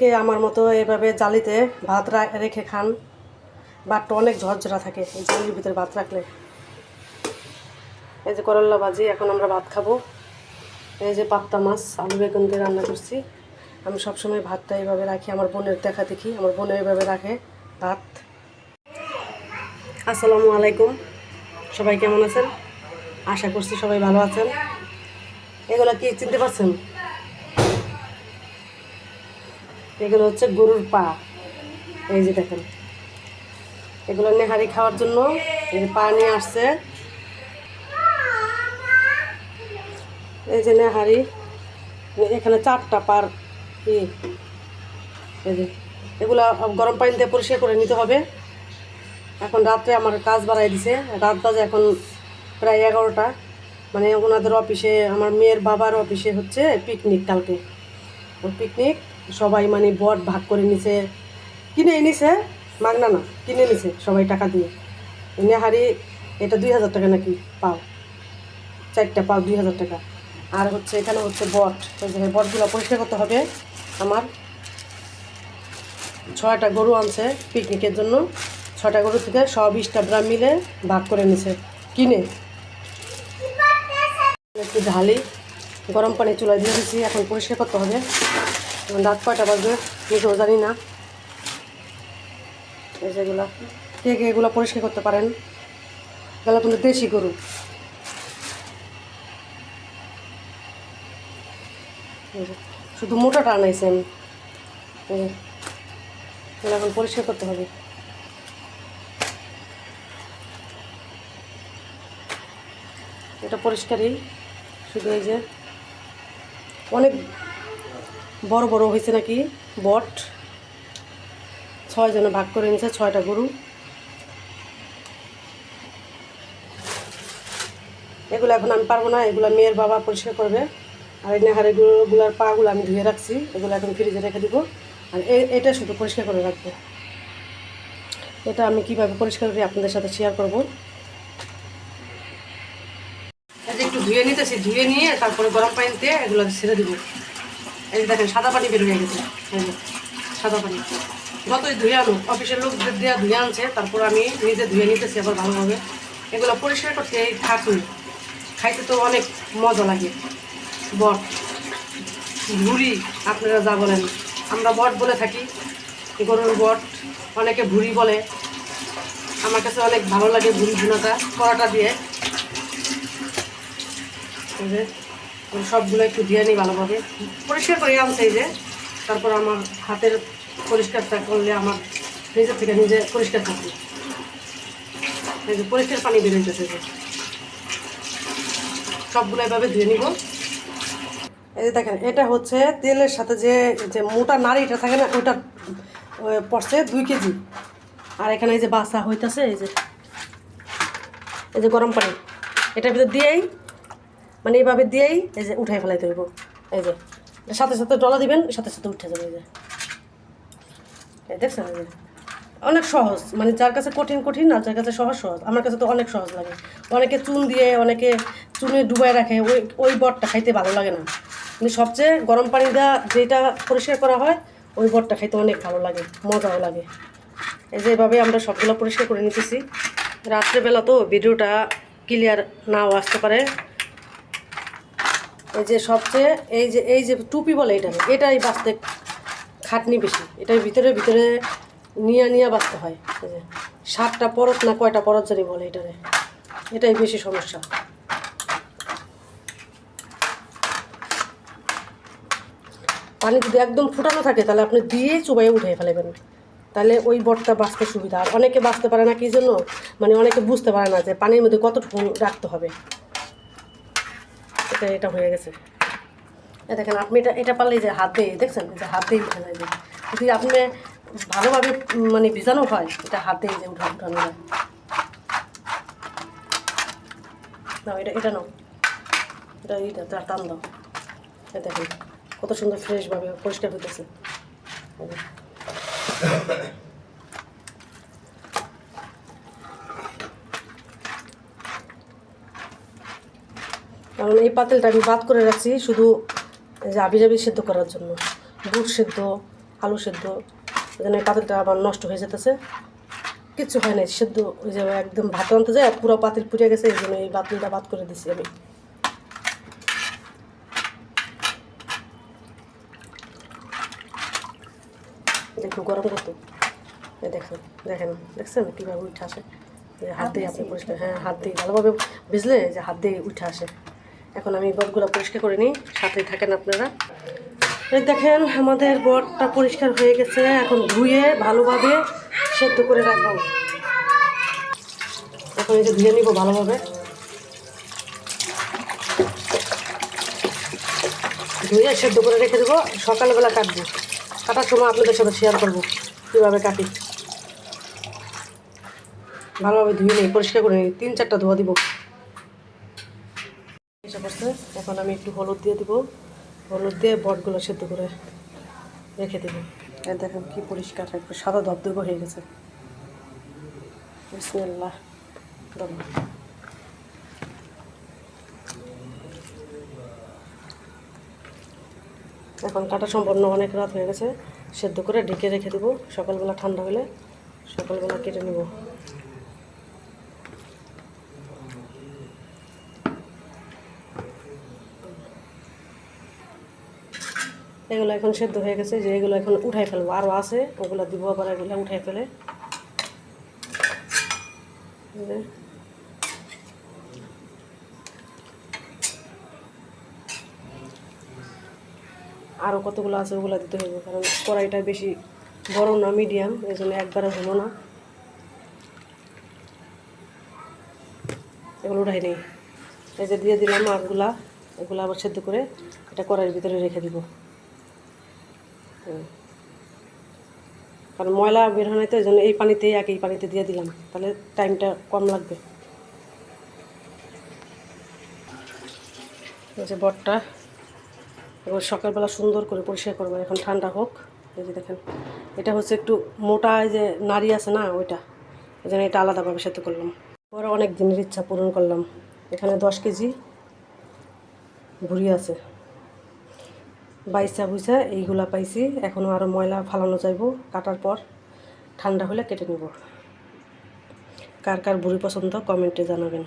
কে আমার মতো এভাবে জালিতে ভাত রেখে খান, ভাতটা অনেক ঝরঝরা থাকে এই জালির ভিতরে ভাত রাখলে। এই যে করল্লা ভাজি, এখন আমরা ভাত খাবো। এই যে পাপ্তা মাছ আলু বেগুন দিয়ে রান্না করছি। আমি সবসময় ভাতটা এইভাবে রাখি, আমার বোনের দেখা দেখি আমার বোনের এইভাবে রাখে ভাত। আসসালামু আলাইকুম, সবাই কেমন আছেন? আশা করছি সবাই ভালো আছেন। এগুলো কি চিনতে পারছেন? এগুলো হচ্ছে গরুর পা। এই যে দেখেন, এগুলো নেহারি খাওয়ার জন্য এই যে পা নিয়ে আসছে। এই যে নেহারি, এখানে 4টা পার কি, এই যে এগুলো গরম পানি দিয়ে পরিষ্কার করে নিতে হবে। এখন রাত্রে আমার কাজ বাড়াই দিছে, রাত বাজে এখন প্রায় 11টা। মানে ওনাদের অফিসে, আমার মেয়ের বাবার অফিসে হচ্ছে পিকনিক কালকে। পিকনিক সবাই মানে বট ভাগ করে নিছে, কিনে এনেছে, মাগনা না, কিনে নিছে সবাই টাকা দিয়ে। নেহারি এটা 2000 টাকা নাকি পাও, 4টা পাও 2000 টাকা। আর হচ্ছে এখানে হচ্ছে বট, এই যে বটগুলো পরিষ্কার করতে হবে। আমার 6টা গরু আনছে পিকনিকের জন্য, 6টা গরু থেকে 120টা গ্রাম মিলে ভাগ করে নিছে কিনে। একটু ঢালি গরম পানি চুলায় দিয়ে দিচ্ছি, এখন পরিষ্কার করতে হবে। রাত 5টা বাজবে নিজেও জানি না। এই যেগুলো কে কে এগুলো পরিষ্কার করতে পারেন, এগুলো কিন্তু দেশি গরু। শুধু মোটাটা আনাইছে আমি, এগুলো এখন পরিষ্কার করতে হবে। এটা পরিষ্কারই, শুধু এই যে অনেক বড় বড় হয়েছে নাকি বট। 6 জনে ভাগ করে নিয়েছে 6টা গরু। এগুলো এখন আমি পারবো না, এগুলো মেয়ের বাবা পরিষ্কার করবে। আর এই নেহারি গরুগুলার পাগুলো আমি ধুয়ে রাখছি, এগুলো এখন ফ্রিজে রেখে দিব। আর এটা শুধু পরিষ্কার করে রাখবো। এটা আমি কীভাবে পরিষ্কার করি আপনাদের সাথে শেয়ার করব। একটু ধুয়ে নিতেছি, ধুয়ে নিয়ে তারপরে গরম পানিতে এগুলো ছেড়ে দিব। এই যে দেখেন সাদা পানি বের হয়ে গেছে, এই যে সাদা পানি। যতই ধুয়ে আনুক, অফিসের লোকদের দিয়ে ধুয়ে আনছে, তারপর আমি নিজে ধুয়ে নিতেছি আবার ভালোভাবে। এগুলো পরিষ্কার করতে থাকি, খাইতে তো অনেক মজা লাগে। বট ভুড়ি আপনারা যা বলেন, আমরা বট বলে থাকি। গরুর বট, অনেকে ভুড়ি বলে। আমার কাছে অনেক ভালো লাগে ভুড়ি ভুনাটা কড়াটা দিয়ে। এই যে সবগুলো একটু ধুয়ে নিই ভালোভাবে, পরিষ্কার করে আনছে। এই যে তারপর আমার হাতের পরিষ্কারটা করলে আমার নিজের থেকে নিজে পরিষ্কার থাকবে। এই যে পরিষ্কার পানি বেরোইতেছে, যে সবগুলো এভাবে ধুয়ে নিব। এই যে দেখেন, এটা হচ্ছে তেলের সাথে যে যে মোটা নাড়িটা থাকে না, ওইটা পড়ছে 2 কেজি। আর এখানে এই যে বাসা হইতেছে, এই যে গরম পানি এটার ভিতর দিয়েই, মানে এইভাবে দিয়েই এই যে উঠাই ফেলাইতে হইব। এই যে সাথে সাথে ডলা দিবেন, সাথে সাথে উঠে যাবে। এই যে দেখছেন, অনেক সহজ। মানে যার কাছে কঠিন কঠিন, আর যার কাছে সহজ সহজ। আমার কাছে তো অনেক সহজ লাগে। অনেকে চুন দিয়ে, অনেকে চুনে ডুবাই রাখে, ওই বটটা খাইতে ভালো লাগে না। কিন্তু সবচেয়ে গরম পানি দেওয়া যেটা পরিষ্কার করা হয়, ওই বটটা খাইতে অনেক ভালো লাগে, মজাও লাগে। এই যে এভাবে আমরা সবগুলো পরিষ্কার করে নিতেছি। রাত্রেবেলা তো ভিডিওটা ক্লিয়ার নাও আসতে পারে। এই যে সবচেয়ে এই যে টুপি বলে এটাই বাঁচতে খাটনি বেশি। এটার ভিতরে ভিতরে নিয়ে বাঁচতে হয়। এই যে 7টা পরত না কয়টা পরত জানি বলে এটাই বেশি সমস্যা। পানি যদি একদম ফুটানো থাকে, তাহলে আপনি দিয়ে চুবাইয়ে উঠে ফেলেবেন, তাহলে ওই বটটা বাঁচতে সুবিধা। আর অনেকে বাঁচতে পারে না, কী জন্য, মানে অনেকে বুঝতে পারে না যে পানির মধ্যে কতটুকু রাখতে হবে। এটা হয়ে গেছে। দেখেন আপনি এটা পারলে যে হাত দিয়ে, দেখছেন যে হাত দিয়ে উঠে যায়। যদি আপনি ভালোভাবে মানে ভিজানো হয়, এটা হাত দিয়ে যে উঠানো যায়। না এটা নাও, এটা টান দাও। দেখেন কত সুন্দর ফ্রেশভাবে পরিষ্কার হইতেছে। কারণ এই পাতিলটা আমি বাদ করে রাখছি শুধু এই যে আবিজাবি সেদ্ধ করার জন্য। বুট সেদ্ধ, আলু সেদ্ধ, ওই জন্য এই পাতিলটা আবার নষ্ট হয়ে যেতেছে। কিচ্ছু হয় নাই, সেদ্ধ ওই যে একদম ভাত আনতে যায় পুরো পাতিল পুড়ে গেছে, এই জন্য এই পাতিলটা বাদ করে দিছি আমি। একটু গরম করতো, দেখেন দেখেন দেখছেন কীভাবে উঠে আসে। হাত দিয়ে আপনি পরিষ্কার, হ্যাঁ হাত দিয়ে ভালোভাবে ভিজলে যে হাত দিয়ে উঠে আসে। এখন আমি বটগুলো পরিষ্কার করে নিই, সাথেই থাকেন আপনারা। এই দেখেন আমাদের বটটা পরিষ্কার হয়ে গেছে, এখন ধুয়ে ভালোভাবে সেদ্ধ করে রাখবো। এখন এই যে ধুয়ে নিব ভালোভাবে, ধুয়ে সেদ্ধ করে রেখে দেবো, সকালবেলা কাটবো। কাটার সময় আপনাদের সাথে শেয়ার করবো কীভাবে কাটি। ভালোভাবে ধুয়ে নিই, পরিষ্কার করে নিই, 3-4টা ধোয়া দিব। এসে করছে, এখন আমি একটু হলুদ দিয়ে দিব, হলুদ দিয়ে বটগুলো সেদ্ধ করে রেখে দেবো। দেখেন কি পরিষ্কার, একটু সাদা ধবধবে হয়ে গেছে। বিসমিল্লাহ। এখন কাটা সম্পন্ন অনেক রাত হয়ে গেছে, সেদ্ধ করে ঢেকে রেখে দেবো, সকালবেলা ঠান্ডা হলে সকালবেলা কেটে নেব। এগুলো এখন সেদ্ধ হয়ে গেছে, যে এগুলো এখন উঠাই ফেলবো, আরও আছে ওগুলো দিব, আবার এগুলো উঠাই ফেলে। আরও কতগুলো আছে ওগুলো দিতে হবে, কারণ কড়াইটা বেশি বড় না, মিডিয়াম, এই জন্য একবারে হলো না। এগুলো উঠাই নেই, এই যে দিয়ে দিলাম মাছগুলা, এগুলো আবার সেদ্ধ করে এটা কড়াইয়ের ভিতরে রেখে দিব। কারণ ময়লা বের হয় না, তো এই জন্য এই পানিতেই এই পানিতে দিয়ে দিলাম, তাহলে টাইমটা কম লাগবে। এই যে বটটা এবার সকালবেলা সুন্দর করে পরিষ্কার করবো, এখন ঠান্ডা হোক। এই যে দেখেন এটা হচ্ছে একটু মোটা, এই যে নাড়ি আছে না ওইটা, এই জন্য এটা আলাদাভাবে সেদ্ধ করলাম। পরে অনেক দিনের ইচ্ছা পূরণ করলাম। এখানে 10 কেজি ভুড়ি আছে, বাইসা বুইসা এইগুলা পাইছি, এখনও আরও ময়লা ফালানো যাইব, কাটার পর ঠান্ডা হলে কেটে নেব। কার কার ভুড়ি পছন্দ কমেন্টে জানাবেন।